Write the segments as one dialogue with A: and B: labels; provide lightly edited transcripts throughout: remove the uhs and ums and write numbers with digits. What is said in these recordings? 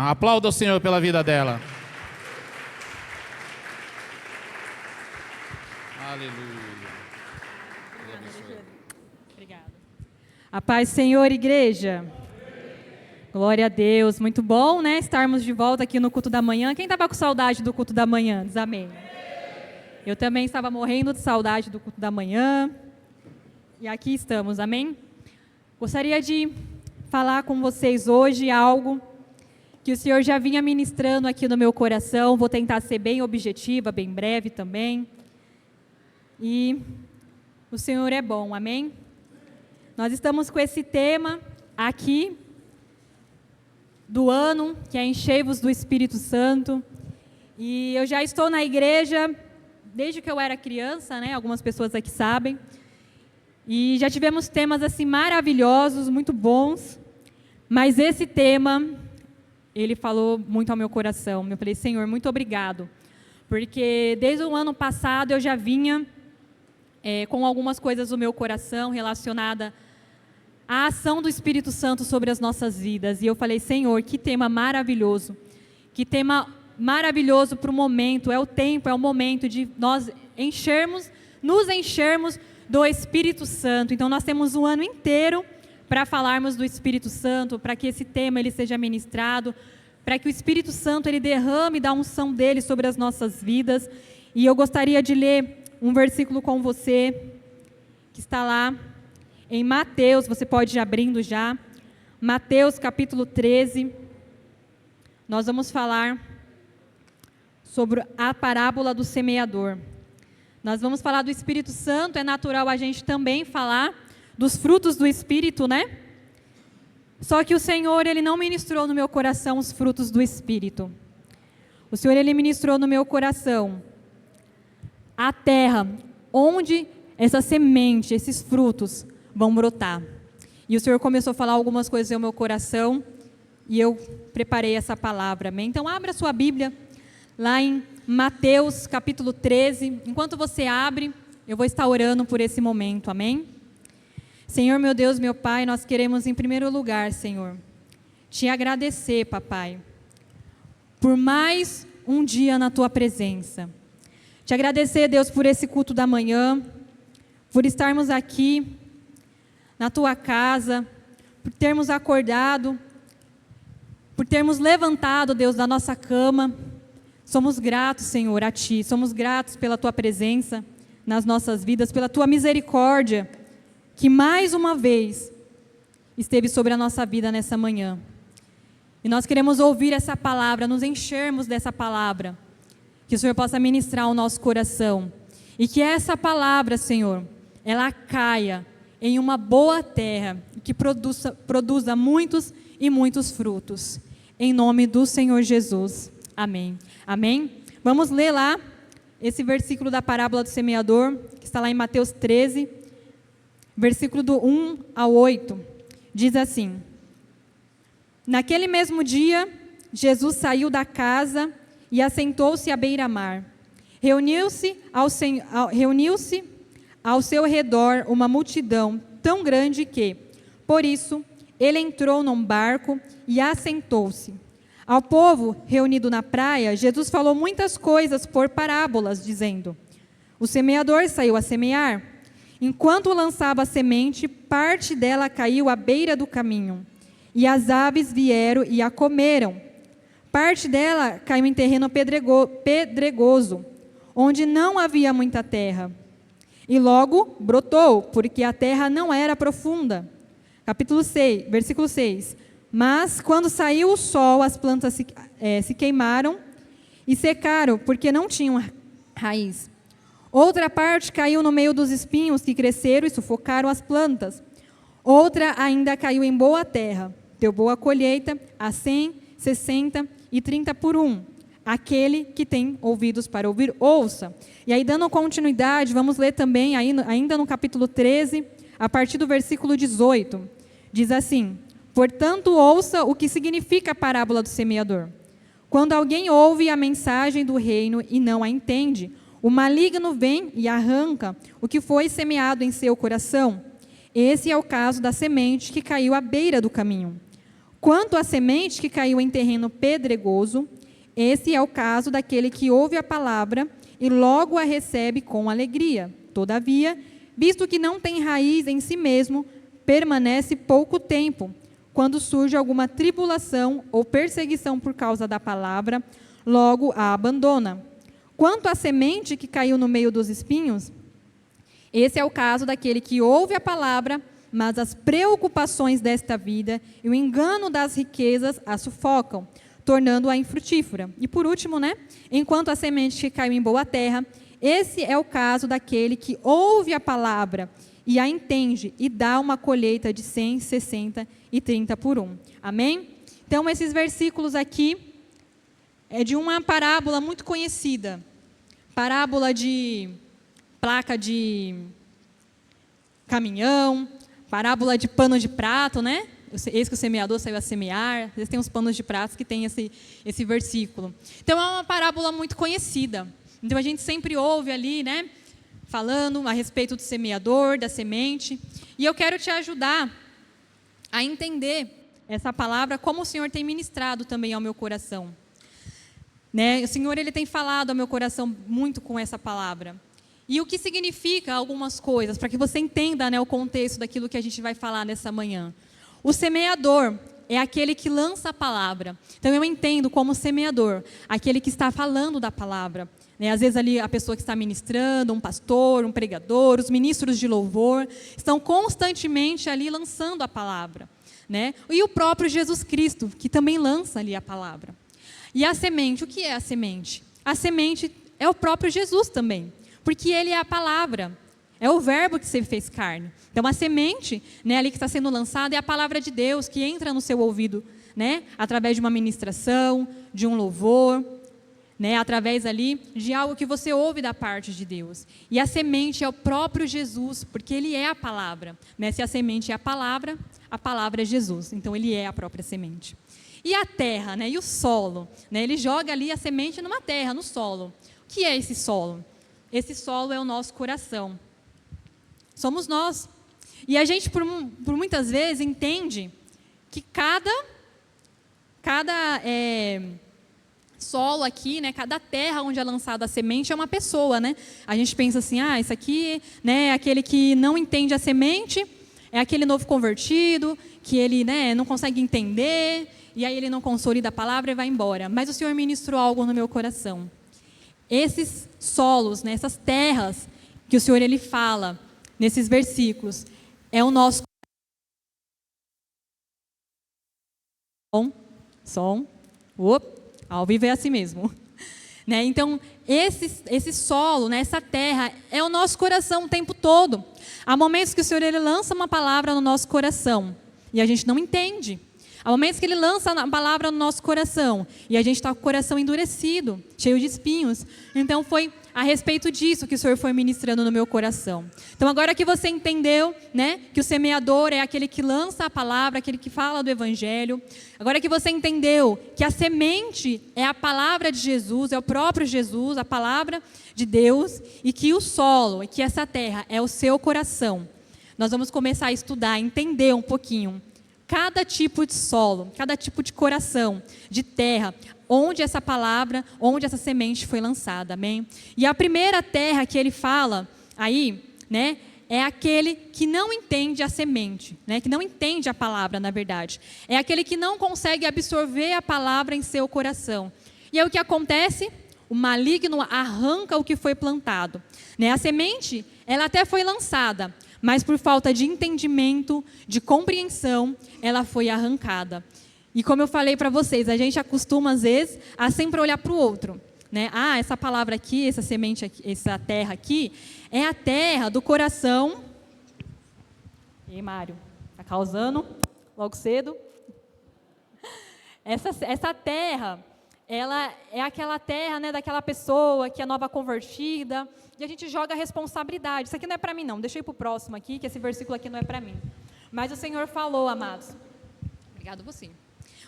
A: Aplauda o Senhor pela vida dela. Aleluia.
B: Obrigada. A paz, Senhor, igreja. Glória a Deus. Muito bom, né? Estarmos de volta aqui no culto da manhã. Quem estava com saudade do culto da manhã? Diz amém. Eu também estava morrendo de saudade do culto da manhã. E aqui estamos, amém? Gostaria de falar com vocês hoje algo que o Senhor já vinha ministrando aqui no meu coração. Vou tentar ser bem objetiva, bem breve também. E o Senhor é bom, amém? Nós estamos com esse tema aqui do ano, que é Enchei-vos do Espírito Santo. E eu já estou na igreja desde que eu era criança, né? Algumas pessoas aqui sabem. E já tivemos temas assim maravilhosos, muito bons. Mas esse tema, ele falou muito ao meu coração. Eu falei, Senhor, muito obrigado. Porque desde o ano passado eu já vinha com algumas coisas no meu coração relacionada à ação do Espírito Santo sobre as nossas vidas. E eu falei, Senhor, que tema maravilhoso. Que tema maravilhoso para o momento. É o tempo, é o momento de nós nos enchermos do Espírito Santo. Então nós temos um ano inteiro para falarmos do Espírito Santo, para que esse tema ele seja ministrado, para que o Espírito Santo ele derrame da unção dele sobre as nossas vidas. E eu gostaria de ler um versículo com você, que está lá em Mateus, você pode ir abrindo já, Mateus capítulo 13, nós vamos falar sobre a parábola do semeador. Nós vamos falar do Espírito Santo, é natural a gente também falar dos frutos do Espírito, né? Só que o Senhor, Ele não ministrou no meu coração os frutos do Espírito. O Senhor, Ele ministrou no meu coração a terra, onde essa semente, esses frutos vão brotar. E o Senhor começou a falar algumas coisas no meu coração, e eu preparei essa palavra, amém? Então, abra sua Bíblia, lá em Mateus, capítulo 13. Enquanto você abre, eu vou estar orando por esse momento, amém? Senhor, meu Deus, meu Pai, nós queremos, em primeiro lugar, Senhor, te agradecer, papai, por mais um dia na tua presença. Te agradecer, Deus, por esse culto da manhã, por estarmos aqui na tua casa, por termos acordado, por termos levantado, Deus, da nossa cama. Somos gratos, Senhor, a Ti. Somos gratos pela Tua presença nas nossas vidas, pela Tua misericórdia, que mais uma vez esteve sobre a nossa vida nessa manhã. E nós queremos ouvir essa palavra, nos enchermos dessa palavra, que o Senhor possa ministrar o nosso coração. E que essa palavra, Senhor, ela caia em uma boa terra, que produza muitos e muitos frutos. Em nome do Senhor Jesus. Amém. Amém? Vamos ler lá esse versículo da parábola do semeador, que está lá em Mateus 13, versículo do 1 ao 8. Diz assim: Naquele mesmo dia, Jesus saiu da casa e assentou-se à beira-mar. Reuniu-se ao seu redor uma multidão tão grande que, por isso, ele entrou num barco e assentou-se. Ao povo reunido na praia, Jesus falou muitas coisas por parábolas, dizendo: O semeador saiu a semear. Enquanto lançava a semente, parte dela caiu à beira do caminho, e as aves vieram e a comeram. Parte dela caiu em terreno pedregoso, onde não havia muita terra. E logo brotou, porque a terra não era profunda. Capítulo 6, versículo 6. Mas, quando saiu o sol, as plantas se queimaram e secaram, porque não tinham raiz. Outra parte caiu no meio dos espinhos, que cresceram e sufocaram as plantas. Outra ainda caiu em boa terra, deu boa colheita, a 100, 60 e 30 por 1. Aquele que tem ouvidos para ouvir, ouça. E aí, dando continuidade, vamos ler também, ainda no capítulo 13, a partir do versículo 18. Diz assim: Portanto, ouça o que significa a parábola do semeador. Quando alguém ouve a mensagem do reino e não a entende, o maligno vem e arranca o que foi semeado em seu coração. Esse é o caso da semente que caiu à beira do caminho. Quanto à semente que caiu em terreno pedregoso, esse é o caso daquele que ouve a palavra e logo a recebe com alegria. Todavia, visto que não tem raiz em si mesmo, permanece pouco tempo. Quando surge alguma tribulação ou perseguição por causa da palavra, logo a abandona. Quanto à semente que caiu no meio dos espinhos, esse é o caso daquele que ouve a palavra, mas as preocupações desta vida e o engano das riquezas a sufocam, tornando-a infrutífera. E por último, enquanto a semente que caiu em boa terra, esse é o caso daquele que ouve a palavra e a entende e dá uma colheita de 100, 60 e 30 por 1. Amém? Então, esses versículos aqui é de uma parábola muito conhecida. Parábola de placa de caminhão, parábola de pano de prato, Eis que o semeador saiu a semear. Às vezes tem uns panos de prato que tem esse versículo. Então, é uma parábola muito conhecida. Então, a gente sempre ouve ali, falando a respeito do semeador, da semente. E eu quero te ajudar a entender essa palavra, como o Senhor tem ministrado também ao meu coração. O Senhor, Ele tem falado ao meu coração muito com essa palavra. E o que significa algumas coisas, para que você entenda o contexto daquilo que a gente vai falar nessa manhã. O semeador é aquele que lança a palavra. Então, eu entendo como semeador, aquele que está falando da palavra. Às vezes ali a pessoa que está ministrando, um pastor, um pregador, os ministros de louvor, estão constantemente ali lançando a palavra. E o próprio Jesus Cristo, que também lança ali a palavra. E a semente, o que é a semente? A semente é o próprio Jesus também, porque Ele é a palavra, é o verbo que se fez carne. Então, a semente ali que está sendo lançada é a palavra de Deus, que entra no seu ouvido, através de uma ministração, de um louvor, através ali de algo que você ouve da parte de Deus. E a semente é o próprio Jesus, porque Ele é a palavra. Se a semente é a palavra é Jesus. Então, Ele é a própria semente. E a terra, e o solo? Ele joga ali a semente numa terra, no solo. O que é esse solo? Esse solo é o nosso coração. Somos nós. E a gente, por muitas vezes, entende que cada solo aqui, cada terra onde é lançada a semente é uma pessoa, A gente pensa assim, isso aqui, é aquele que não entende a semente, é aquele novo convertido, que ele, não consegue entender, e aí ele não consolida a palavra e vai embora. Mas o Senhor ministrou algo no meu coração. Esses solos, essas terras que o Senhor, Ele fala nesses versículos, é o nosso som. Ao vivo é assim mesmo. Então, esse solo, essa terra, é o nosso coração o tempo todo. Há momentos que o Senhor, Ele lança uma palavra no nosso coração e a gente não entende. Há momentos que Ele lança a palavra no nosso coração e a gente está com o coração endurecido, cheio de espinhos. Então, foi a respeito disso que o Senhor foi ministrando no meu coração. Então, agora que você entendeu, que o semeador é aquele que lança a palavra, aquele que fala do Evangelho. Agora que você entendeu que a semente é a palavra de Jesus, é o próprio Jesus, a palavra de Deus, e que o solo, e que essa terra é o seu coração. Nós vamos começar a estudar, a entender um pouquinho cada tipo de solo, cada tipo de coração, de terra, onde essa palavra, onde essa semente foi lançada, amém? E a primeira terra que ele fala aí, é aquele que não entende a semente, que não entende a palavra, na verdade. É aquele que não consegue absorver a palavra em seu coração. E aí o que acontece? O maligno arranca o que foi plantado. A semente, ela até foi lançada, mas por falta de entendimento, de compreensão, ela foi arrancada. E como eu falei para vocês, a gente acostuma, às vezes, a sempre olhar para o outro. Essa palavra aqui, essa semente aqui, essa terra aqui, é a terra do coração. E Mário, está causando logo cedo. Essa terra, ela é aquela terra, daquela pessoa que é nova convertida, e a gente joga a responsabilidade. Isso aqui não é para mim, não. Deixa eu ir para o próximo aqui, que esse versículo aqui não é para mim. Mas o Senhor falou, amados. Obrigado você.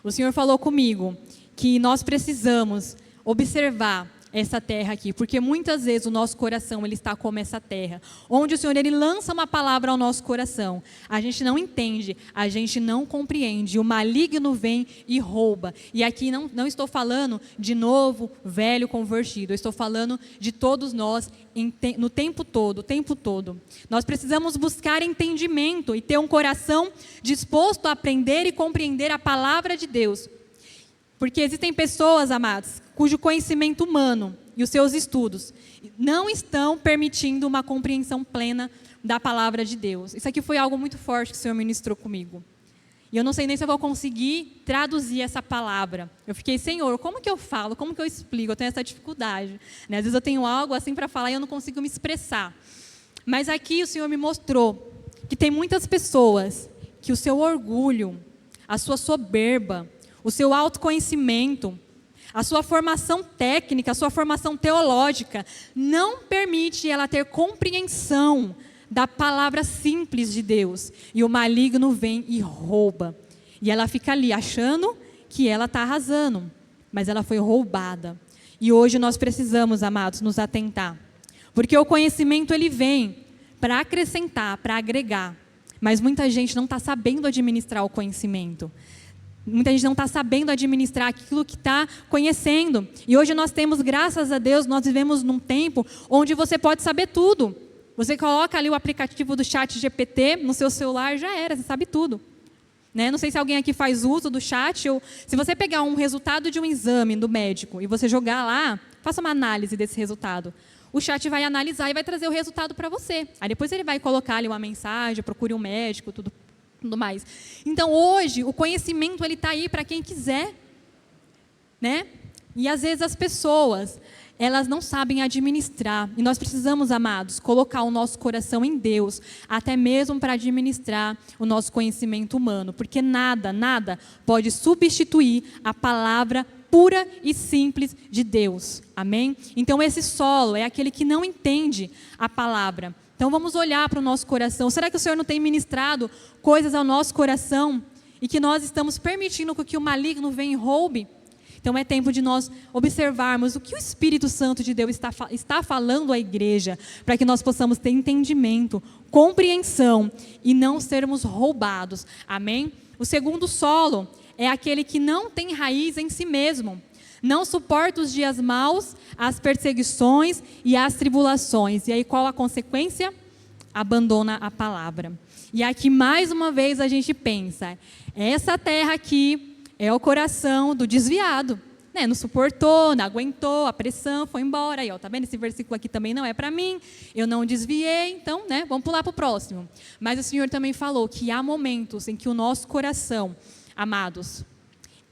B: O Senhor falou comigo que nós precisamos observar essa terra aqui, porque muitas vezes o nosso coração ele está como essa terra, onde o Senhor ele lança uma palavra ao nosso coração, a gente não entende, a gente não compreende, o maligno vem e rouba. E aqui não estou falando de novo, velho, convertido, eu estou falando de todos nós no tempo todo, o tempo todo. Nós precisamos buscar entendimento e ter um coração disposto a aprender e compreender a palavra de Deus. Porque existem pessoas, amados, cujo conhecimento humano e os seus estudos não estão permitindo uma compreensão plena da palavra de Deus. Isso aqui foi algo muito forte que o Senhor ministrou comigo. E eu não sei nem se eu vou conseguir traduzir essa palavra. Eu fiquei, Senhor, como que eu falo? Como que eu explico? Eu tenho essa dificuldade, né? Às vezes eu tenho algo assim para falar e eu não consigo me expressar. Mas aqui o Senhor me mostrou que tem muitas pessoas que o seu orgulho, a sua soberba, o seu autoconhecimento, a sua formação técnica, a sua formação teológica, não permite ela ter compreensão da palavra simples de Deus. E o maligno vem e rouba. E ela fica ali achando que ela está arrasando, mas ela foi roubada. E hoje nós precisamos, amados, nos atentar. Porque o conhecimento ele vem para acrescentar, para agregar. Mas muita gente não está sabendo administrar o conhecimento. Muita gente não está sabendo administrar aquilo que está conhecendo. E hoje nós temos, graças a Deus, nós vivemos num tempo onde você pode saber tudo. Você coloca ali o aplicativo do ChatGPT no seu celular, já era, você sabe tudo. Né? Não sei se alguém aqui faz uso do chat, ou se você pegar um resultado de um exame do médico e você jogar lá, faça uma análise desse resultado. O chat vai analisar e vai trazer o resultado para você. Aí depois ele vai colocar ali uma mensagem, procure um médico, tudo mais. Então, hoje, o conhecimento está aí para quem quiser. Né? E, às vezes, as pessoas, elas não sabem administrar. E nós precisamos, amados, colocar o nosso coração em Deus, até mesmo para administrar o nosso conhecimento humano. Porque nada pode substituir a palavra pura e simples de Deus. Amém? Então, esse solo é aquele que não entende a palavra. Então, vamos olhar para o nosso coração. Será que o Senhor não tem ministrado coisas ao nosso coração e que nós estamos permitindo que o maligno venha e roube? Então, é tempo de nós observarmos o que o Espírito Santo de Deus está falando à igreja, para que nós possamos ter entendimento, compreensão e não sermos roubados. Amém? O segundo solo é aquele que não tem raiz em si mesmo. Não suporta os dias maus, as perseguições e as tribulações. E aí qual a consequência? Abandona a palavra. E aqui mais uma vez a gente pensa, essa terra aqui é o coração do desviado. Né? Não suportou, não aguentou, a pressão foi embora. Aí, ó, tá vendo? Esse versículo aqui também não é para mim, eu não desviei, então, né, vamos pular para o próximo. Mas o Senhor também falou que há momentos em que o nosso coração, amados,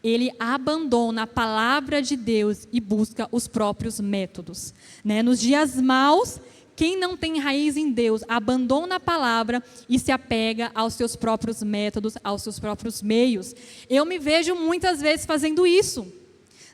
B: ele abandona a palavra de Deus e busca os próprios métodos. Né? Nos dias maus, quem não tem raiz em Deus abandona a palavra e se apega aos seus próprios métodos, aos seus próprios meios. Eu me vejo muitas vezes fazendo isso.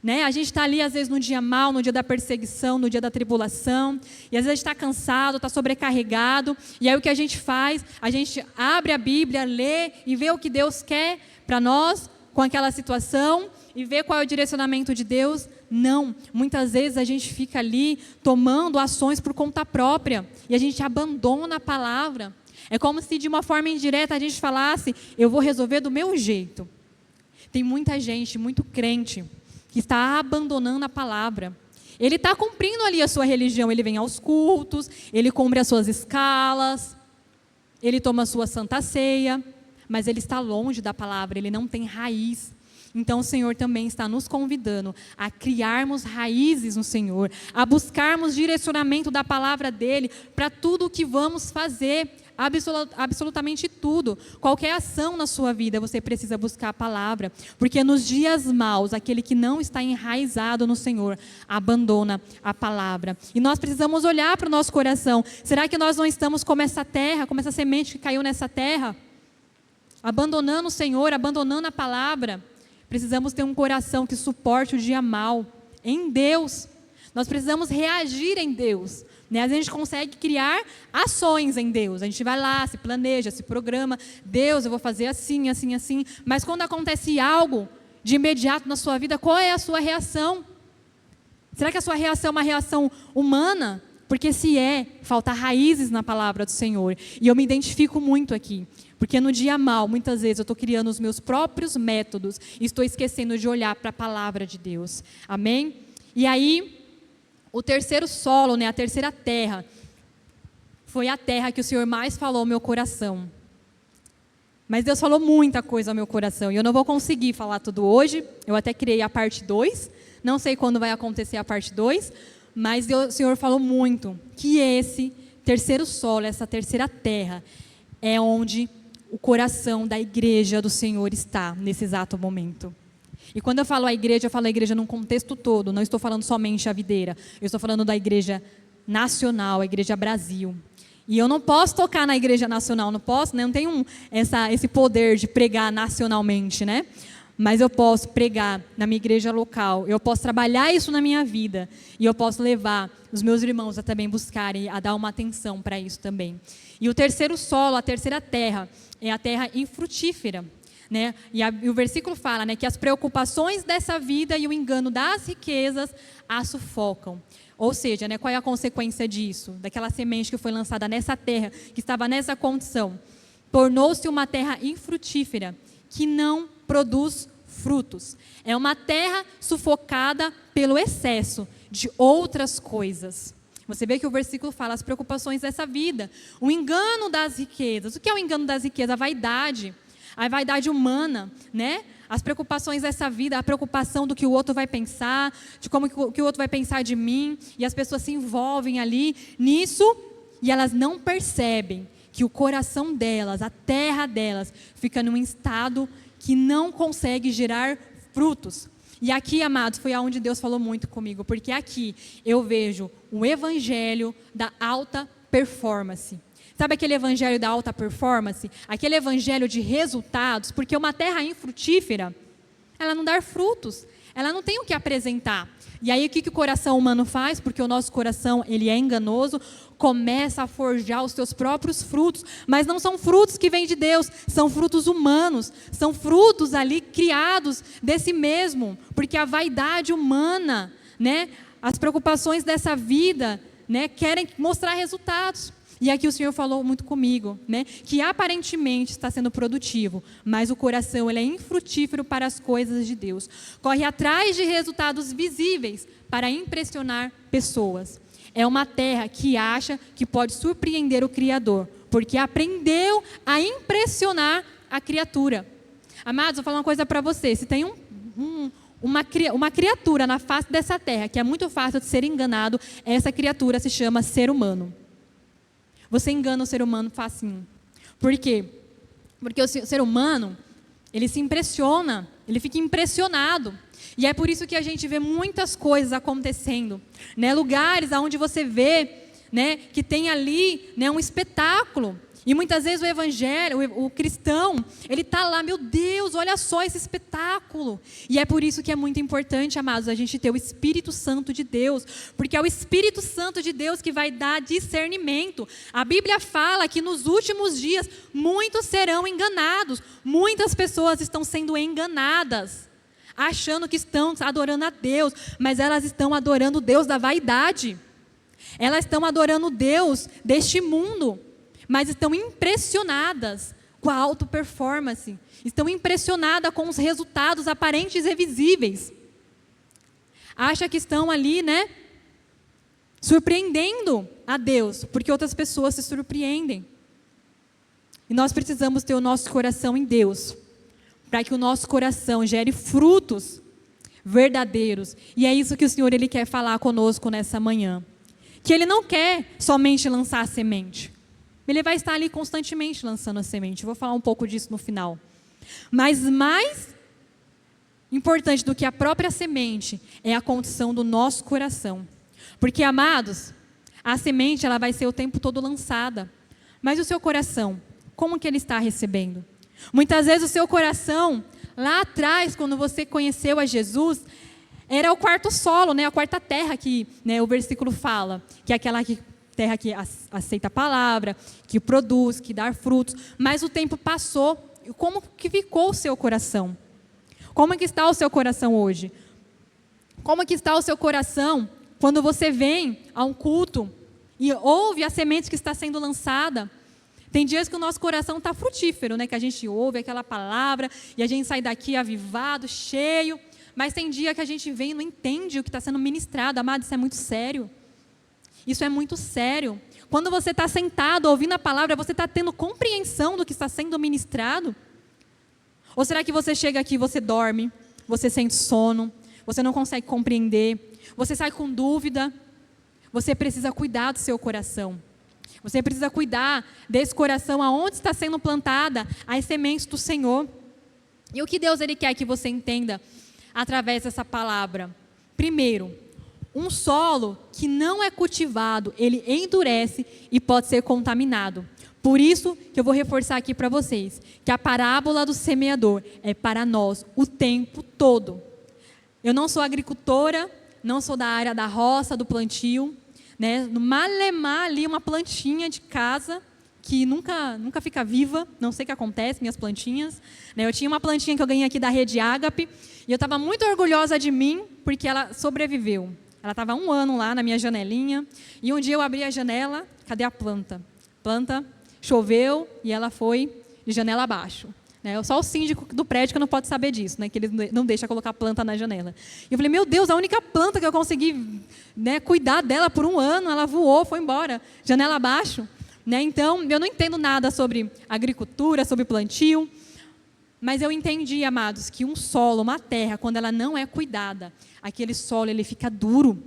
B: Né? A gente está ali, às vezes, no dia mau, no dia da perseguição, no dia da tribulação, e às vezes está cansado, está sobrecarregado, e aí o que a gente faz? A gente abre a Bíblia, lê e vê o que Deus quer para nós, com aquela situação e ver qual é o direcionamento de Deus. Não, muitas vezes a gente fica ali tomando ações por conta própria e a gente abandona a palavra. É como se de uma forma indireta a gente falasse, eu vou resolver do meu jeito. Tem muita gente, muito crente, que está abandonando a palavra. Ele está cumprindo ali a sua religião, ele vem aos cultos, ele cumpre as suas escalas, ele toma a sua santa ceia, mas ele está longe da palavra, ele não tem raiz. Então o Senhor também está nos convidando a criarmos raízes no Senhor, a buscarmos direcionamento da palavra dEle para tudo o que vamos fazer, absolutamente tudo. Qualquer ação na sua vida, você precisa buscar a palavra, porque nos dias maus, aquele que não está enraizado no Senhor, abandona a palavra. E nós precisamos olhar para o nosso coração. Será que nós não estamos como essa terra, como essa semente que caiu nessa terra? Abandonando o Senhor, abandonando a palavra. Precisamos ter um coração que suporte o dia mau em Deus. Nós precisamos reagir em Deus. Né? Às vezes a gente consegue criar ações em Deus. A gente vai lá, se planeja, se programa. Deus, eu vou fazer assim, assim, assim. Mas quando acontece algo de imediato na sua vida, qual é a sua reação? Será que a sua reação é uma reação humana? Porque se falta raízes na palavra do Senhor. E eu me identifico muito aqui. Porque no dia mal, muitas vezes, eu estou criando os meus próprios métodos e estou esquecendo de olhar para a palavra de Deus. Amém? E aí, o terceiro solo, a terceira terra, foi a terra que o Senhor mais falou ao meu coração. Mas Deus falou muita coisa ao meu coração. E eu não vou conseguir falar tudo hoje. Eu até criei a parte 2. Não sei quando vai acontecer a parte 2. Mas o Senhor falou muito que esse terceiro solo, essa terceira terra, é onde o coração da igreja do Senhor está nesse exato momento. E quando eu falo a igreja, eu falo a igreja num contexto todo. Não estou falando somente a videira. Eu estou falando da igreja nacional, a igreja Brasil. E eu não posso tocar na igreja nacional, não posso, né? Não tenho esse poder de pregar nacionalmente, né? Mas eu posso pregar na minha igreja local, eu posso trabalhar isso na minha vida, e eu posso levar os meus irmãos a também buscarem, a dar uma atenção para isso também. E o terceiro solo, a terceira terra, é a terra infrutífera, né? E o versículo fala, né, que as preocupações dessa vida e o engano das riquezas a sufocam. Ou seja, né, qual é a consequência disso? Daquela semente que foi lançada nessa terra, que estava nessa condição. Tornou-se uma terra infrutífera, que não produz frutos. É uma terra sufocada pelo excesso de outras coisas. Você vê que o versículo fala as preocupações dessa vida, o engano das riquezas. O que é o engano das riquezas? A vaidade humana, né? As preocupações dessa vida, a preocupação do que o outro vai pensar, de como que o outro vai pensar de mim, e as pessoas se envolvem ali nisso, e elas não percebem que o coração delas, a terra delas, fica num estado que não consegue gerar frutos. E aqui, amados, foi aonde Deus falou muito comigo, porque aqui eu vejo o evangelho da alta performance. Sabe aquele evangelho da alta performance? Aquele evangelho de resultados, porque uma terra infrutífera, ela não dá frutos, ela não tem o que apresentar. E aí o que o coração humano faz? Porque o nosso coração, ele é enganoso, começa a forjar os seus próprios frutos, mas não são frutos que vêm de Deus, são frutos humanos, são frutos ali criados desse mesmo, porque a vaidade humana, né, as preocupações dessa vida, né, querem mostrar resultados. E aqui o Senhor falou muito comigo, né, que aparentemente está sendo produtivo, mas o coração ele é infrutífero para as coisas de Deus. Corre atrás de resultados visíveis para impressionar pessoas. É uma terra que acha que pode surpreender o Criador, porque aprendeu a impressionar a criatura. Amados, vou falar uma coisa para vocês. Se tem uma criatura na face dessa terra que é muito fácil de ser enganado, essa criatura se chama ser humano. Você engana o ser humano facinho. Por quê? Porque o ser humano, ele se impressiona, ele fica impressionado. E é por isso que a gente vê muitas coisas acontecendo, né? Lugares onde você vê, né, que tem ali, né, um espetáculo. E muitas vezes o evangelho, o cristão, ele está lá, meu Deus, olha só esse espetáculo. E é por isso que é muito importante, amados, a gente ter o Espírito Santo de Deus, porque é o Espírito Santo de Deus que vai dar discernimento. A Bíblia fala que nos últimos dias muitos serão enganados, muitas pessoas estão sendo enganadas, achando que estão adorando a Deus, mas elas estão adorando o Deus da vaidade. Elas estão adorando o Deus deste mundo, mas estão impressionadas com a alta performance, estão impressionadas com os resultados aparentes e visíveis. Acha que estão ali, né, surpreendendo a Deus, porque outras pessoas se surpreendem. E nós precisamos ter o nosso coração em Deus, para que o nosso coração gere frutos verdadeiros. E é isso que o Senhor ele quer falar conosco nessa manhã. Que Ele não quer somente lançar a semente. Ele vai estar ali constantemente lançando a semente. Eu vou falar um pouco disso no final. Mas mais importante do que a própria semente é a condição do nosso coração. Porque, amados, a semente ela vai ser o tempo todo lançada. Mas o seu coração, como que ele está recebendo? Muitas vezes o seu coração, lá atrás, quando você conheceu a Jesus, era o quarto solo, né, a quarta terra que, né, o versículo fala, que é aquela terra que aceita a palavra, que produz, que dá frutos, mas o tempo passou. Como que ficou o seu coração? Como é que está o seu coração hoje? Como que está o seu coração quando você vem a um culto e ouve a semente que está sendo lançada? Tem dias que o nosso coração está frutífero, né? Que a gente ouve aquela palavra e a gente sai daqui avivado, cheio. Mas tem dia que a gente vem e não entende o que está sendo ministrado. Amado, isso é muito sério. Isso é muito sério. Quando você está sentado ouvindo a palavra, você está tendo compreensão do que está sendo ministrado? Ou será que você chega aqui e você dorme, você sente sono, você não consegue compreender, você sai com dúvida? Você precisa cuidar do seu coração. Você precisa cuidar desse coração, aonde está sendo plantada as sementes do Senhor. E o que Deus Ele quer que você entenda através dessa palavra? Primeiro, um solo que não é cultivado, ele endurece e pode ser contaminado. Por isso que eu vou reforçar aqui para vocês, que a parábola do semeador é para nós o tempo todo. Eu não sou agricultora, não sou da área da roça, do plantio, né? No malemar ali uma plantinha de casa que nunca fica viva, não sei o que acontece, minhas plantinhas. Né? Eu tinha uma plantinha que eu ganhei aqui da Rede Ágape e eu estava muito orgulhosa de mim porque ela sobreviveu. Ela estava 1 ano lá na minha janelinha e um dia eu abri a janela, cadê a planta? Planta, choveu e ela foi de janela abaixo. Né? Só o síndico do prédio que não pode saber disso, né? Que ele não deixa colocar planta na janela. E eu falei, meu Deus, a única planta que eu consegui, né, cuidar dela por 1 ano, ela voou, foi embora, janela abaixo. Né? Então, eu não entendo nada sobre agricultura, sobre plantio, mas eu entendi, amados, que um solo, uma terra, quando ela não é cuidada, aquele solo ele fica duro,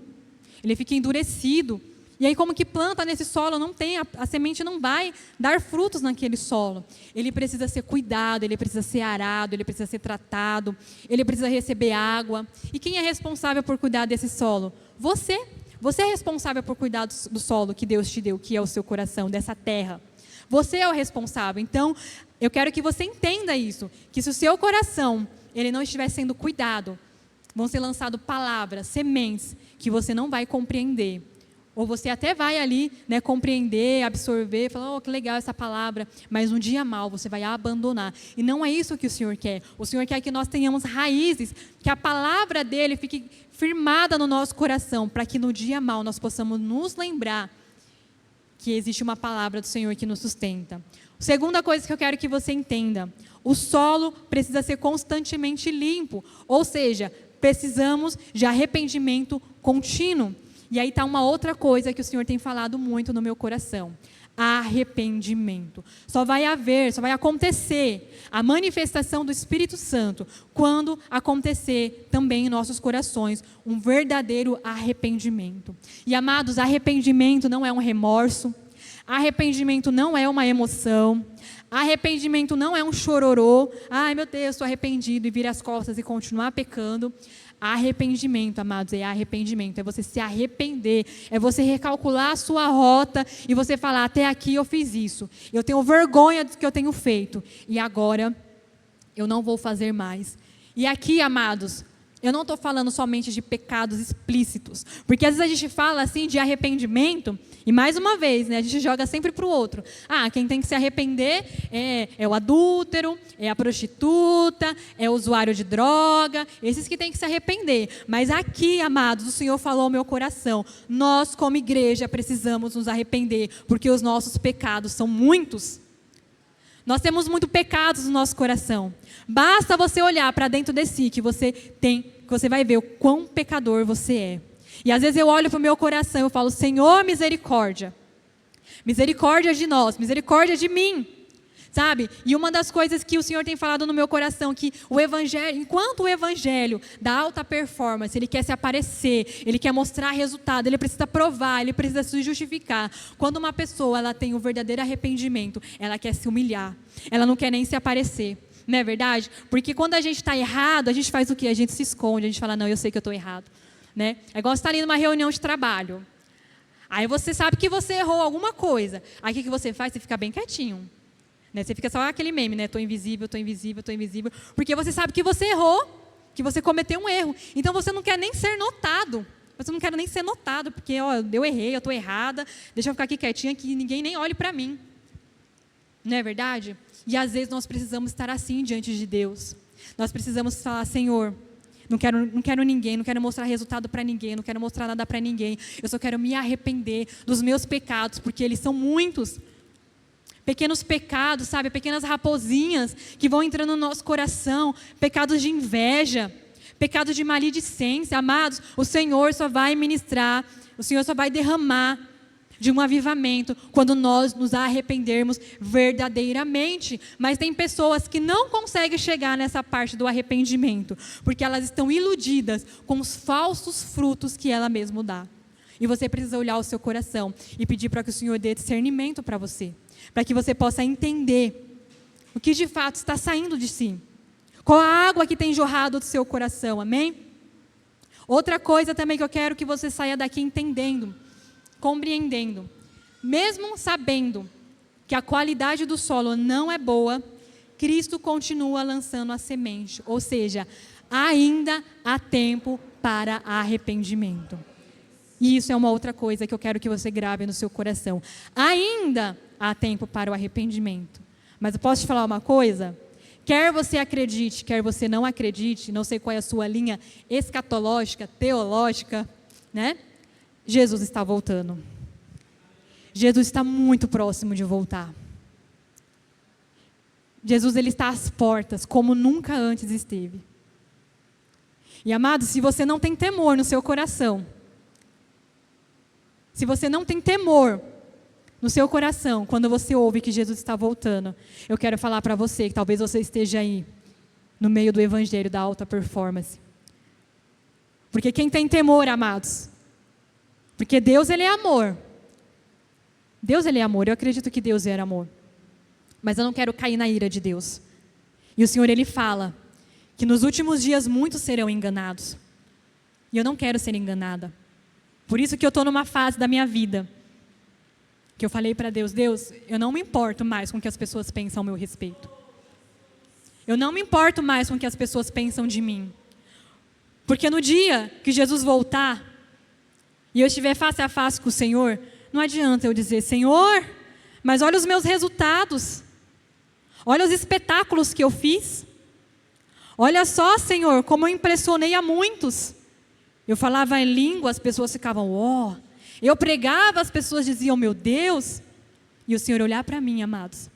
B: ele fica endurecido. E aí, como que planta nesse solo, não tem, a semente não vai dar frutos naquele solo. Ele precisa ser cuidado, ele precisa ser arado, ele precisa ser tratado, ele precisa receber água. E quem é responsável por cuidar desse solo? Você. Você é responsável por cuidar do solo que Deus te deu, que é o seu coração, dessa terra. Você é o responsável. Então, eu quero que você entenda isso, que se o seu coração ele não estiver sendo cuidado, vão ser lançadas palavras, sementes, que você não vai compreender. Ou você até vai ali, né, compreender, absorver, falar, oh, que legal essa palavra, mas um dia mal você vai abandonar. E não é isso que o Senhor quer. O Senhor quer que nós tenhamos raízes, que a palavra dele fique firmada no nosso coração, para que no dia mal nós possamos nos lembrar que existe uma palavra do Senhor que nos sustenta. Segunda coisa que eu quero que você entenda, o solo precisa ser constantemente limpo, ou seja, precisamos de arrependimento contínuo. E aí está uma outra coisa que o Senhor tem falado muito no meu coração. Arrependimento. Só vai acontecer a manifestação do Espírito Santo quando acontecer também em nossos corações um verdadeiro arrependimento. E amados, arrependimento não é um remorso, arrependimento não é uma emoção, arrependimento não é um chororô, ai meu Deus, estou arrependido e vira as costas e continuar pecando. Arrependimento, amados, é arrependimento, é você se arrepender, é você recalcular a sua rota e você falar, até aqui eu fiz isso, eu tenho vergonha do que eu tenho feito e agora eu não vou fazer mais. E aqui, amados, eu não estou falando somente de pecados explícitos, porque às vezes a gente fala assim de arrependimento e mais uma vez, né, a gente joga sempre para o outro. Quem tem que se arrepender é o adúltero, é a prostituta, é o usuário de droga, esses que têm que se arrepender. Mas aqui, amados, o Senhor falou ao meu coração, nós como igreja precisamos nos arrepender, porque os nossos pecados são muitos. Nós temos muitos pecados no nosso coração. Basta você olhar para dentro de si que você vai ver o quão pecador você é. E às vezes eu olho para o meu coração e eu falo, Senhor, misericórdia. Misericórdia de nós, misericórdia de mim. Sabe? E uma das coisas que o Senhor tem falado no meu coração, que o Evangelho, enquanto o Evangelho da alta performance, ele quer se aparecer, ele quer mostrar resultado, ele precisa provar, ele precisa se justificar. Quando uma pessoa ela tem o verdadeiro arrependimento, ela quer se humilhar, ela não quer nem se aparecer. Não é verdade? Porque quando a gente está errado, a gente faz o quê? A gente se esconde, a gente fala, não, eu sei que eu estou errado. Né? É igual você estar ali numa reunião de trabalho. Aí você sabe que você errou alguma coisa. Aí o que você faz? Você fica bem quietinho. Né? Você fica só aquele meme, né? Estou invisível, estou invisível, estou invisível. Porque você sabe que você errou, que você cometeu um erro. Então você não quer nem ser notado. Você não quer nem ser notado, porque eu errei, eu estou errada. Deixa eu ficar aqui quietinha que ninguém nem olhe para mim. Não é verdade? E às vezes nós precisamos estar assim diante de Deus. Nós precisamos falar, Senhor, Não quero ninguém, não quero mostrar resultado para ninguém, não quero mostrar nada para ninguém. Eu só quero me arrepender dos meus pecados, porque eles são muitos. Pequenos pecados, sabe? Pequenas raposinhas que vão entrando no nosso coração. Pecados de inveja, pecados de maledicência. Amados, o Senhor só vai ministrar, o Senhor só vai derramar de um avivamento quando nós nos arrependermos verdadeiramente. Mas tem pessoas que não conseguem chegar nessa parte do arrependimento, porque elas estão iludidas com os falsos frutos que ela mesma dá. E você precisa olhar o seu coração e pedir para que o Senhor dê discernimento para você, para que você possa entender o que de fato está saindo de si. Qual a água que tem jorrado do seu coração, amém? Outra coisa também que eu quero que você saia daqui entendendo, compreendendo, mesmo sabendo que a qualidade do solo não é boa, Cristo continua lançando a semente, ou seja, ainda há tempo para arrependimento. E isso é uma outra coisa que eu quero que você grave no seu coração. Ainda há tempo para o arrependimento. Mas eu posso te falar uma coisa? Quer você acredite, quer você não acredite, não sei qual é a sua linha escatológica, teológica, né? Jesus está voltando. Jesus está muito próximo de voltar. Jesus, ele está às portas, como nunca antes esteve. E, amados, se você não tem temor no seu coração, se você não tem temor no seu coração, quando você ouve que Jesus está voltando, eu quero falar para você, que talvez você esteja aí, no meio do evangelho da alta performance. Porque quem tem temor, amados, porque Deus, ele é amor. Deus, ele é amor. Eu acredito que Deus era amor. Mas eu não quero cair na ira de Deus. E o Senhor, ele fala que nos últimos dias muitos serão enganados. E eu não quero ser enganada. Por isso que eu estou numa fase da minha vida que eu falei para Deus, Deus, eu não me importo mais com o que as pessoas pensam ao meu respeito. Eu não me importo mais com o que as pessoas pensam de mim. Porque no dia que Jesus voltar e eu estiver face a face com o Senhor, não adianta eu dizer, Senhor, mas olha os meus resultados. Olha os espetáculos que eu fiz. Olha só, Senhor, como eu impressionei a muitos. Eu falava em língua, as pessoas ficavam, ó. Eu pregava, as pessoas diziam, meu Deus. E o Senhor olhar para mim, amados.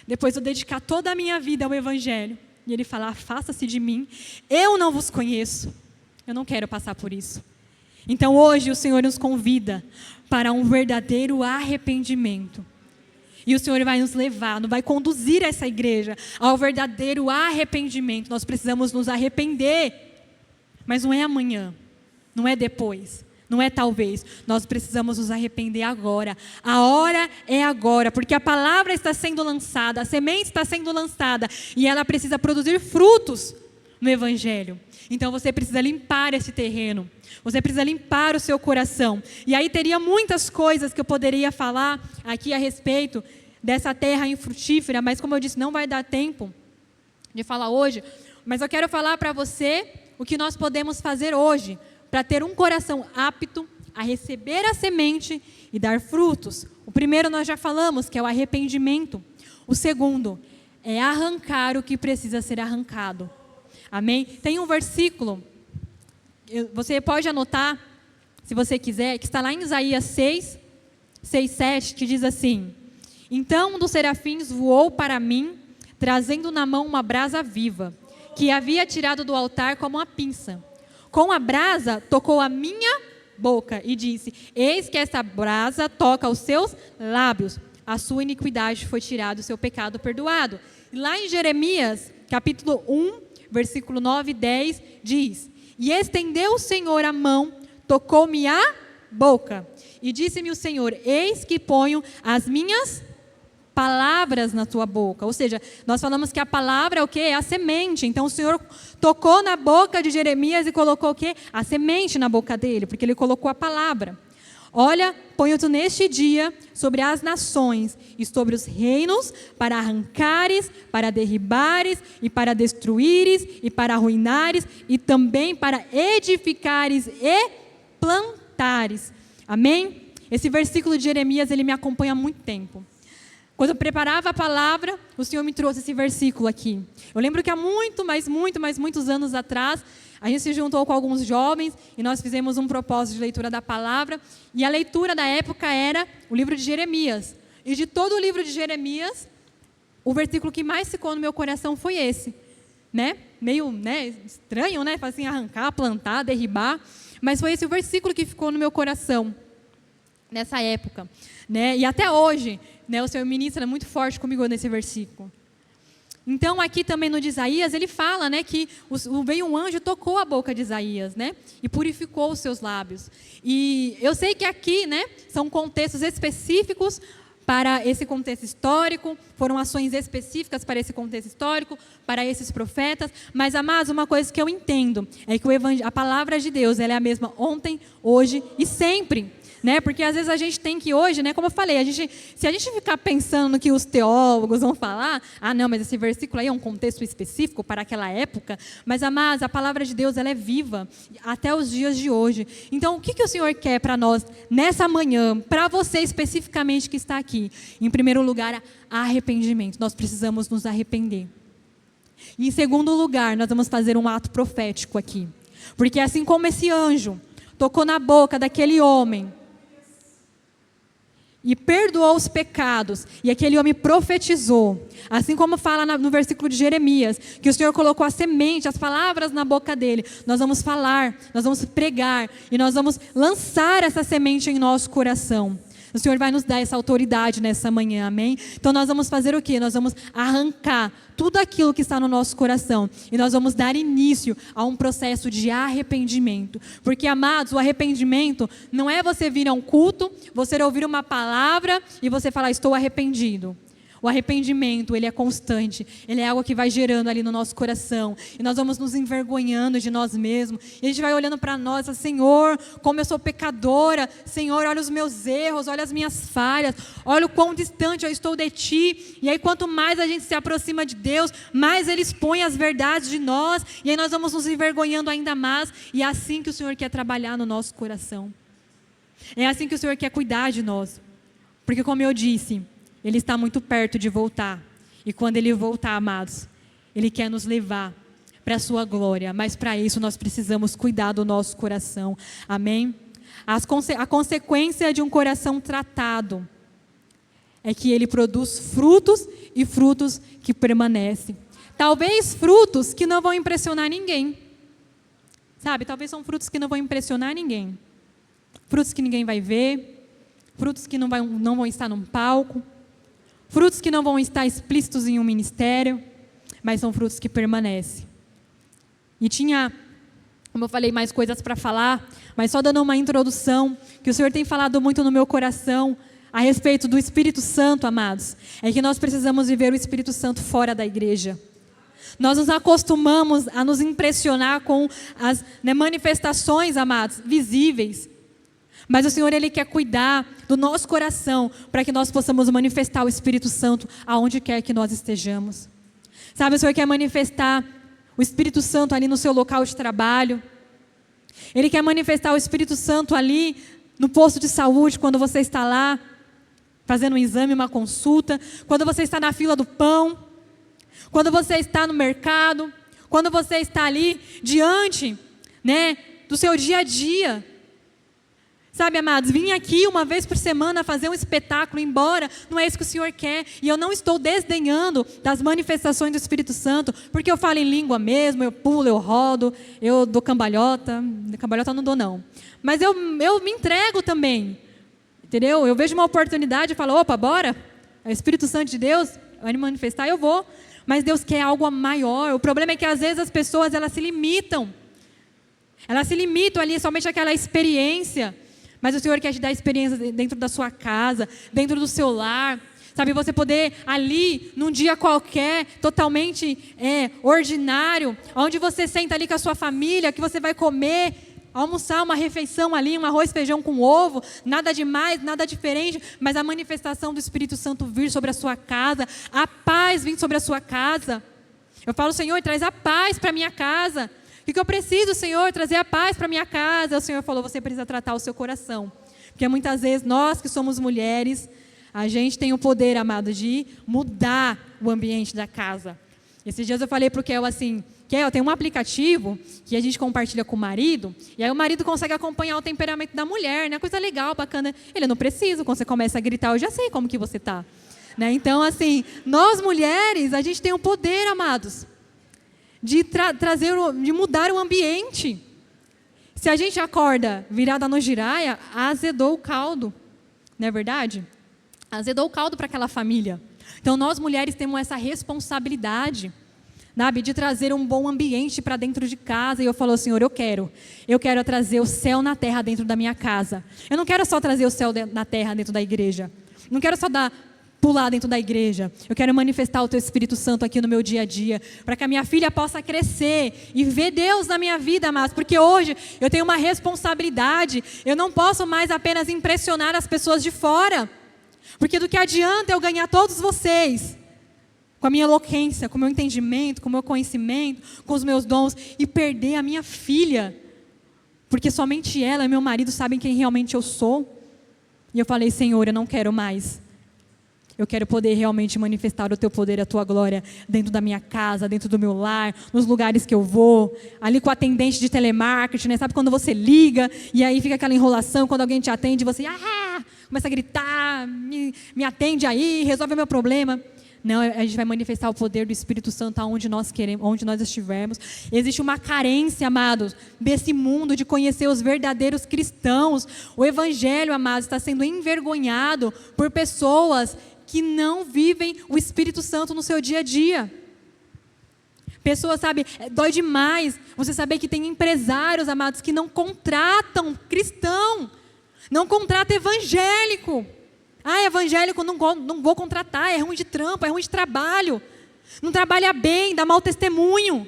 B: Depois eu dedicar toda a minha vida ao Evangelho. E Ele falar, afasta-se de mim. Eu não vos conheço. Eu não quero passar por isso. Então hoje o Senhor nos convida para um verdadeiro arrependimento. E o Senhor vai nos levar, vai conduzir essa igreja ao verdadeiro arrependimento. Nós precisamos nos arrepender. Mas não é amanhã, não é depois, não é talvez. Nós precisamos nos arrepender agora. A hora é agora, porque a palavra está sendo lançada, a semente está sendo lançada e ela precisa produzir frutos no Evangelho. Então você precisa limpar esse terreno. Você precisa limpar o seu coração. E aí teria muitas coisas que eu poderia falar aqui a respeito dessa terra infrutífera, mas como eu disse, não vai dar tempo de falar hoje. Mas eu quero falar para você o que nós podemos fazer hoje para ter um coração apto a receber a semente e dar frutos. O primeiro nós já falamos, que é o arrependimento. O segundo é arrancar o que precisa ser arrancado. Amém? Tem um versículo, você pode anotar, se você quiser, que está lá em Isaías 6, 7, que diz assim: Então um dos serafins voou para mim, trazendo na mão uma brasa viva, que havia tirado do altar como uma pinça. Com a brasa tocou a minha boca e disse: Eis que essa brasa toca os seus lábios. A sua iniquidade foi tirada, o seu pecado perdoado. E lá em Jeremias, capítulo 1, versículo 9 e 10, diz: E estendeu o Senhor a mão, tocou-me a boca. E disse-me o Senhor: Eis que ponho as minhas palavras na tua boca. Ou seja, nós falamos que a palavra é o quê? É a semente. Então o Senhor tocou na boca de Jeremias e colocou o quê? A semente na boca dele, porque ele colocou a palavra. Olha, ponho-te neste dia sobre as nações e sobre os reinos, para arrancares, para derribares, e para destruíres, e para arruinares, e também para edificares e plantares. Amém? Esse versículo de Jeremias, ele me acompanha há muito tempo. Quando eu preparava a palavra, o Senhor me trouxe esse versículo aqui. Eu lembro que há muitos anos atrás, a gente se juntou com alguns jovens e nós fizemos um propósito de leitura da palavra. E a leitura da época era o livro de Jeremias. E de todo o livro de Jeremias, o versículo que mais ficou no meu coração foi esse. Né? Meio estranho, né? Assim, arrancar, plantar, derribar. Mas foi esse o versículo que ficou no meu coração nessa época. Né? E até hoje, né, o Senhor ministra muito forte comigo nesse versículo. Então, aqui também no de Isaías, ele fala, né, que veio um anjo e tocou a boca de Isaías, né, e purificou os seus lábios. E eu sei que aqui, né, são contextos específicos para esse contexto histórico, foram ações específicas para esse contexto histórico, para esses profetas, mas, amados, uma coisa que eu entendo é que a palavra de Deus, ela é a mesma ontem, hoje e sempre. Né? Porque às vezes a gente tem que hoje, né, como eu falei, se a gente ficar pensando no que os teólogos vão falar, não, mas esse versículo aí é um contexto específico para aquela época, mas, amados, a palavra de Deus, ela é viva até os dias de hoje. Então, o que o Senhor quer para nós nessa manhã, para você especificamente que está aqui? Em primeiro lugar, arrependimento. Nós precisamos nos arrepender. E em segundo lugar, nós vamos fazer um ato profético aqui. Porque assim como esse anjo tocou na boca daquele homem e perdoou os pecados, e aquele homem profetizou, assim como fala no versículo de Jeremias, que o Senhor colocou a semente, as palavras na boca dele, nós vamos falar, nós vamos pregar, e nós vamos lançar essa semente em nosso coração. O Senhor vai nos dar essa autoridade nessa manhã, amém? Então nós vamos fazer o quê? Nós vamos arrancar tudo aquilo que está no nosso coração e nós vamos dar início a um processo de arrependimento. Porque, amados, o arrependimento não é você vir a um culto, você ouvir uma palavra e você falar, estou arrependido. O arrependimento, ele é constante, ele é algo que vai gerando ali no nosso coração, e nós vamos nos envergonhando de nós mesmos, e a gente vai olhando para nós, Senhor, como eu sou pecadora, Senhor, olha os meus erros, olha as minhas falhas, olha o quão distante eu estou de Ti, e aí quanto mais a gente se aproxima de Deus, mais Ele expõe as verdades de nós, e aí nós vamos nos envergonhando ainda mais, e é assim que o Senhor quer trabalhar no nosso coração, é assim que o Senhor quer cuidar de nós, porque como eu disse, Ele está muito perto de voltar. E quando Ele voltar, amados, Ele quer nos levar para a sua glória. Mas para isso nós precisamos cuidar do nosso coração. Amém? A consequência de um coração tratado é que ele produz frutos e frutos que permanecem. Talvez frutos que não vão impressionar ninguém. Sabe? Talvez são frutos que não vão impressionar ninguém. Frutos que ninguém vai ver. Frutos que não vão estar num palco. Frutos que não vão estar explícitos em um ministério, mas são frutos que permanecem. E tinha, como eu falei, mais coisas para falar, mas só dando uma introdução, que o Senhor tem falado muito no meu coração, a respeito do Espírito Santo, amados, é que nós precisamos viver o Espírito Santo fora da igreja. Nós nos acostumamos a nos impressionar com as manifestações, amados, visíveis. Mas o Senhor, Ele quer cuidar do nosso coração para que nós possamos manifestar o Espírito Santo aonde quer que nós estejamos. Sabe, o Senhor quer manifestar o Espírito Santo ali no seu local de trabalho. Ele quer manifestar o Espírito Santo ali no posto de saúde, quando você está lá fazendo um exame, uma consulta, quando você está na fila do pão, quando você está no mercado, quando você está ali diante, né, do seu dia a dia. Sabe, amados, vim aqui uma vez por semana fazer um espetáculo, embora não é isso que o Senhor quer, e eu não estou desdenhando das manifestações do Espírito Santo, porque eu falo em língua mesmo, eu pulo, eu rodo, eu dou cambalhota não dou não, mas eu me entrego também, entendeu? Eu vejo uma oportunidade e falo, opa, bora, é o Espírito Santo de Deus, vai me manifestar, eu vou, mas Deus quer algo maior. O problema é que às vezes as pessoas, elas se limitam ali somente àquela experiência. Mas o Senhor quer te dar experiência dentro da sua casa, dentro do seu lar. Sabe, você poder ali, num dia qualquer, totalmente ordinário, onde você senta ali com a sua família, que você vai comer, almoçar uma refeição ali, um arroz, feijão com ovo, nada demais, nada diferente, mas a manifestação do Espírito Santo vir sobre a sua casa, a paz vir sobre a sua casa. Eu falo, Senhor, traz a paz para a minha casa. O que eu preciso, Senhor? Trazer a paz para a minha casa. O Senhor falou, você precisa tratar o seu coração. Porque muitas vezes nós que somos mulheres, A gente tem o poder, amado, de mudar o ambiente da casa. Esses dias eu falei para o Kel assim, Kel, tem um aplicativo que a gente compartilha com o marido, e aí o marido consegue acompanhar o temperamento da mulher, né? Coisa legal, bacana. Ele não precisa, quando você começa a gritar, eu já sei como que você está. Né? Então, assim, nós mulheres, a gente tem o poder, amados, de de mudar o ambiente. Se a gente acorda virada no giraia, azedou o caldo, não é verdade? Azedou o caldo para aquela família. Então, nós mulheres temos essa responsabilidade, sabe, de trazer um bom ambiente para dentro de casa. E eu falo, Senhor, eu quero trazer o céu na terra dentro da minha casa. Eu não quero só trazer o céu na terra dentro da igreja. Não quero só pular dentro da igreja. Eu quero manifestar o Teu Espírito Santo aqui no meu dia a dia, para que a minha filha possa crescer e ver Deus na minha vida, mas porque hoje eu tenho uma responsabilidade. Eu não posso mais apenas impressionar as pessoas de fora, porque do que adianta eu ganhar todos vocês com a minha eloquência, com o meu entendimento, com o meu conhecimento, com os meus dons, e perder a minha filha, porque somente ela e meu marido sabem quem realmente eu sou. E eu falei, Senhor, eu não quero mais. Eu quero poder realmente manifestar o Teu poder, a Tua glória dentro da minha casa, dentro do meu lar, nos lugares que eu vou, ali com o atendente de telemarketing, né? Sabe quando você liga e aí fica aquela enrolação, quando alguém te atende, você começa a gritar, me atende aí, resolve o meu problema. Não, a gente vai manifestar o poder do Espírito Santo aonde nós queremos, onde nós estivermos. Existe uma carência, amados, desse mundo de conhecer os verdadeiros cristãos. O Evangelho, amados, está sendo envergonhado por pessoas que não vivem o Espírito Santo no seu dia a dia. Pessoas, sabe, dói demais você saber que tem empresários, amados, que não contratam cristão, não contratam evangélico. Evangélico não vou contratar, é ruim de trampo, é ruim de trabalho, não trabalha bem, dá mau testemunho.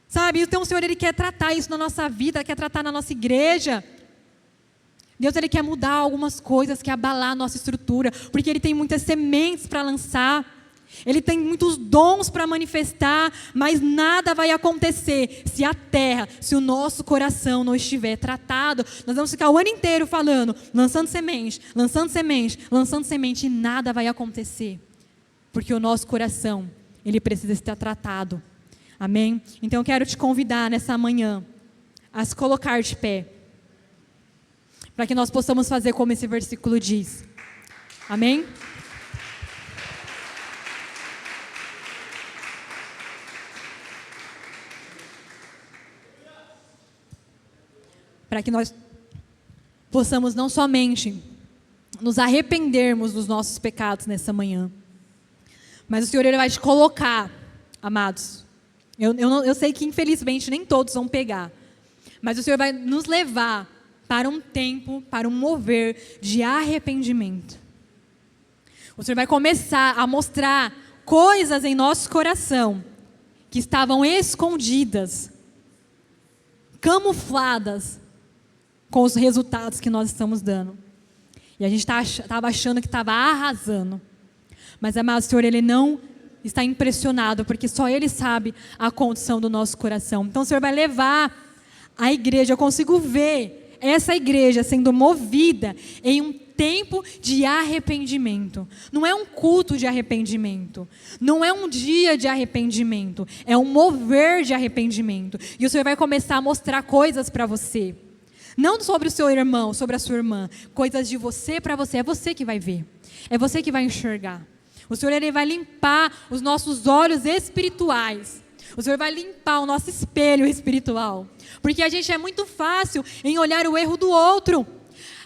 B: Sabe, então o Senhor, Ele quer tratar isso na nossa vida, quer tratar na nossa igreja. Deus, Ele quer mudar algumas coisas, quer abalar a nossa estrutura, porque Ele tem muitas sementes para lançar, Ele tem muitos dons para manifestar, mas nada vai acontecer se a terra, se o nosso coração não estiver tratado. Nós vamos ficar o ano inteiro falando, lançando semente, lançando semente, lançando semente, e nada vai acontecer, porque o nosso coração, ele precisa estar tratado. Amém? Então eu quero te convidar nessa manhã a se colocar de pé, para que nós possamos fazer como esse versículo diz. Amém? Para que nós possamos não somente nos arrependermos dos nossos pecados nessa manhã, mas o Senhor, Ele vai te colocar, amados. Eu sei que infelizmente nem todos vão pegar, mas o Senhor vai nos levar para um tempo, para um mover de arrependimento. O Senhor vai começar a mostrar coisas em nosso coração que estavam escondidas, camufladas com os resultados que nós estamos dando. E a gente estava achando que estava arrasando. Mas, amado, o Senhor, Ele não está impressionado, porque só Ele sabe a condição do nosso coração. Então o Senhor vai levar a igreja, eu consigo ver essa igreja sendo movida em um tempo de arrependimento. Não é um culto de arrependimento, não é um dia de arrependimento, é um mover de arrependimento. E o Senhor vai começar a mostrar coisas para você, não sobre o seu irmão, sobre a sua irmã, coisas de você para você. É você que vai ver, é você que vai enxergar. O Senhor, Ele vai limpar os nossos olhos espirituais. O Senhor vai limpar o nosso espelho espiritual, porque a gente é muito fácil em olhar o erro do outro.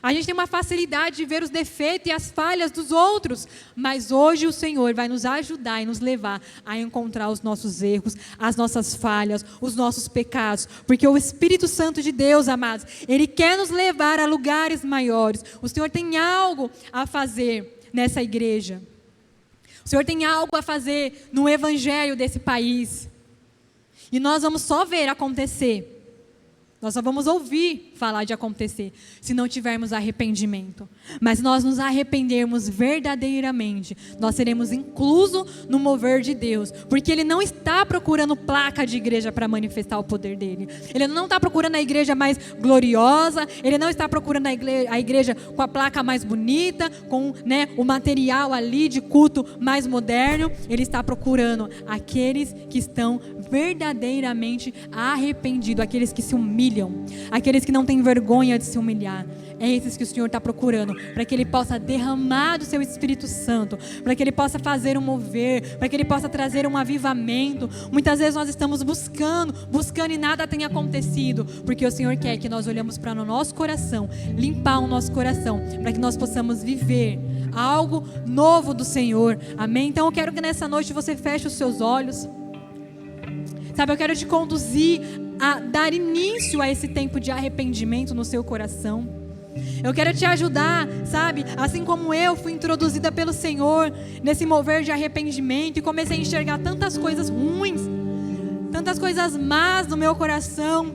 B: A gente tem uma facilidade de ver os defeitos e as falhas dos outros, mas hoje o Senhor vai nos ajudar e nos levar a encontrar os nossos erros, as nossas falhas, os nossos pecados, porque o Espírito Santo de Deus, amados, Ele quer nos levar a lugares maiores. O Senhor tem algo a fazer nessa igreja. O Senhor tem algo a fazer no evangelho desse país. E nós vamos só ver acontecer Nós só vamos ouvir falar de acontecer se não tivermos arrependimento. Mas nós nos arrependermos verdadeiramente, nós seremos inclusos no mover de Deus. Porque Ele não está procurando placa de igreja para manifestar o poder dEle. Ele não está procurando a igreja mais gloriosa. Ele não está procurando a igreja com a placa mais bonita, com, né, o material ali de culto mais moderno. Ele está procurando aqueles que estão verdadeiramente arrependidos, aqueles que se humilham, aqueles que não têm vergonha de se humilhar. É esses que o Senhor está procurando, para que Ele possa derramar do seu Espírito Santo, para que Ele possa fazer um mover, para que Ele possa trazer um avivamento. Muitas vezes nós estamos buscando e nada tem acontecido, porque o Senhor quer que nós olhemos para o nosso coração, limpar o nosso coração, para que nós possamos viver algo novo do Senhor. Amém? Então eu quero que nessa noite você feche os seus olhos. Sabe, eu quero te conduzir a dar início a esse tempo de arrependimento no seu coração. Eu quero te ajudar, sabe, assim como eu fui introduzida pelo Senhor nesse mover de arrependimento e comecei a enxergar tantas coisas ruins, tantas coisas más no meu coração,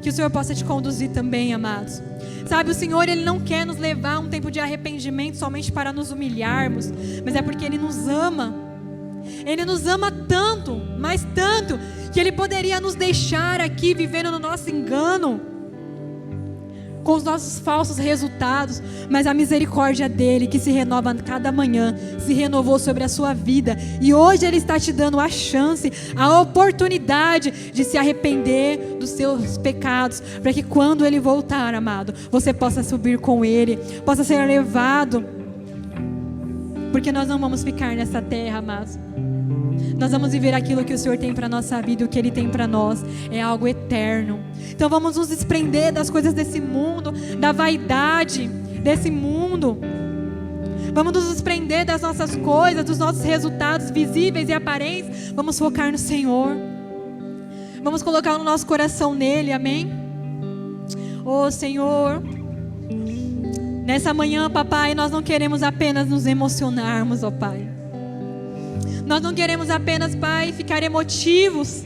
B: que o Senhor possa te conduzir também, amados. Sabe, o Senhor, Ele não quer nos levar a um tempo de arrependimento somente para nos humilharmos, mas é porque Ele nos ama. Ele nos ama tanto, mas tanto, que Ele poderia nos deixar aqui vivendo no nosso engano, com os nossos falsos resultados, mas a misericórdia dEle, que se renova cada manhã, se renovou sobre a sua vida, e hoje Ele está te dando a chance, a oportunidade de se arrepender dos seus pecados, para que quando Ele voltar, amado, você possa subir com Ele, possa ser levado, porque nós não vamos ficar nessa terra, amados. Nós vamos viver aquilo que o Senhor tem para a nossa vida, o que Ele tem para nós é algo eterno. Então vamos nos desprender das coisas desse mundo, da vaidade desse mundo. Vamos nos desprender das nossas coisas, dos nossos resultados visíveis e aparentes. Vamos focar no Senhor. Vamos colocar o nosso coração nele, amém? Oh Senhor, nessa manhã, papai, nós não queremos apenas nos emocionarmos, ó Pai. Nós não queremos apenas, Pai, ficar emotivos,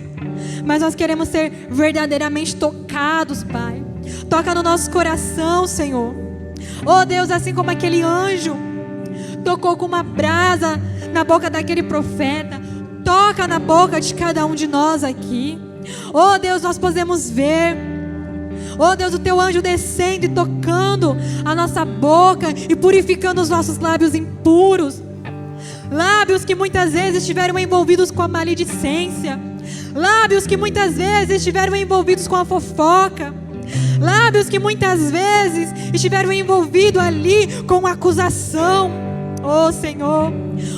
B: mas nós queremos ser verdadeiramente tocados, Pai. Toca no nosso coração, Senhor. Oh Deus, assim como aquele anjo tocou com uma brasa na boca daquele profeta, toca na boca de cada um de nós aqui. Oh Deus, nós podemos ver, oh Deus, o Teu anjo descendo e tocando a nossa boca e purificando os nossos lábios impuros. Lábios que muitas vezes estiveram envolvidos com a maledicência. Lábios que muitas vezes estiveram envolvidos com a fofoca. Lábios que muitas vezes estiveram envolvidos ali com a acusação. Oh Senhor,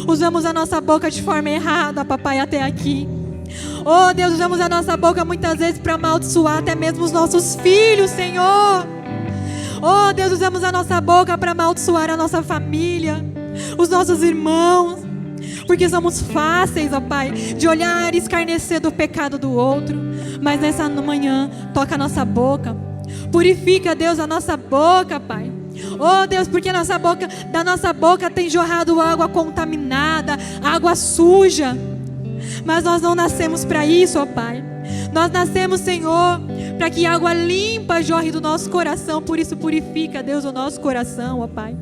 B: usamos a nossa boca de forma errada, papai, até aqui. Oh Deus, usamos a nossa boca muitas vezes para amaldiçoar até mesmo os nossos filhos, Senhor. Oh Deus, usamos a nossa boca para amaldiçoar a nossa família, os nossos irmãos, porque somos fáceis, ó Pai, de olhar e escarnecer do pecado do outro. Mas nessa manhã, toca a nossa boca, purifica, Deus, a nossa boca, Pai. Oh Deus, porque da nossa boca tem jorrado água contaminada, água suja. Mas nós não nascemos para isso, ó Pai. Nós nascemos, Senhor, para que água limpa jorre do nosso coração. Por isso purifica, Deus, o nosso coração, ó Pai.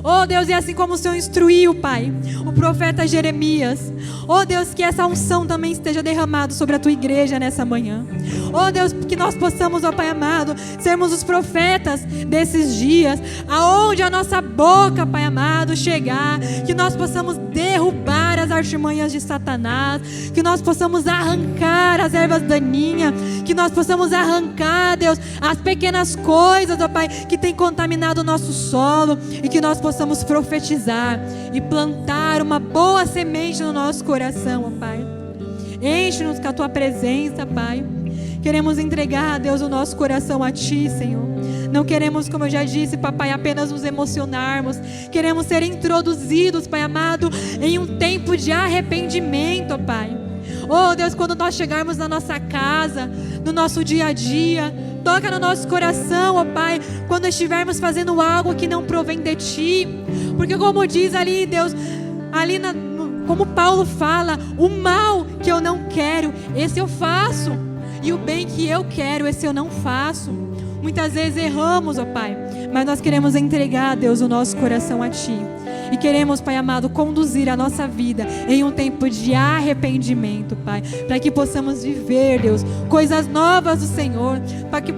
B: Oh Deus, e assim como o Senhor instruiu, Pai, o profeta Jeremias, oh Deus, que essa unção também esteja derramada sobre a Tua igreja nessa manhã. Oh Deus, que nós possamos, ó Pai amado, sermos os profetas desses dias, aonde a nossa boca, Pai amado, chegar, que nós possamos derrubar as artimanhas de Satanás, que nós possamos arrancar as ervas daninhas, que nós possamos arrancar, Deus, as pequenas coisas, ó Pai, que tem contaminado o nosso solo, e que nós possamos profetizar e plantar uma boa semente no nosso coração, ó Pai. Enche-nos com a Tua presença, Pai. Queremos entregar, Deus, o nosso coração a Ti, Senhor. Não queremos, como eu já disse, papai, apenas nos emocionarmos. Queremos ser introduzidos, Pai amado, em um tempo de arrependimento, ó Pai. Oh Deus, quando nós chegarmos na nossa casa, no nosso dia a dia, toca no nosso coração, ó Pai, quando estivermos fazendo algo que não provém de Ti. Porque como diz ali, Deus, como Paulo fala, o mal que eu não quero, esse eu faço. E o bem que eu quero, esse eu não faço. Muitas vezes erramos, ó Pai, mas nós queremos entregar, Deus, o nosso coração a Ti. E queremos, Pai amado, conduzir a nossa vida em um tempo de arrependimento, Pai, para que possamos viver, Deus, coisas novas do Senhor,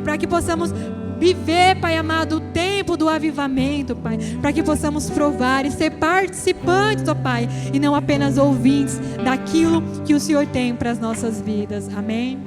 B: para que possamos viver, Pai amado, o tempo do avivamento, Pai, para que possamos provar e ser participantes, ó Pai, e não apenas ouvintes daquilo que o Senhor tem para as nossas vidas. Amém?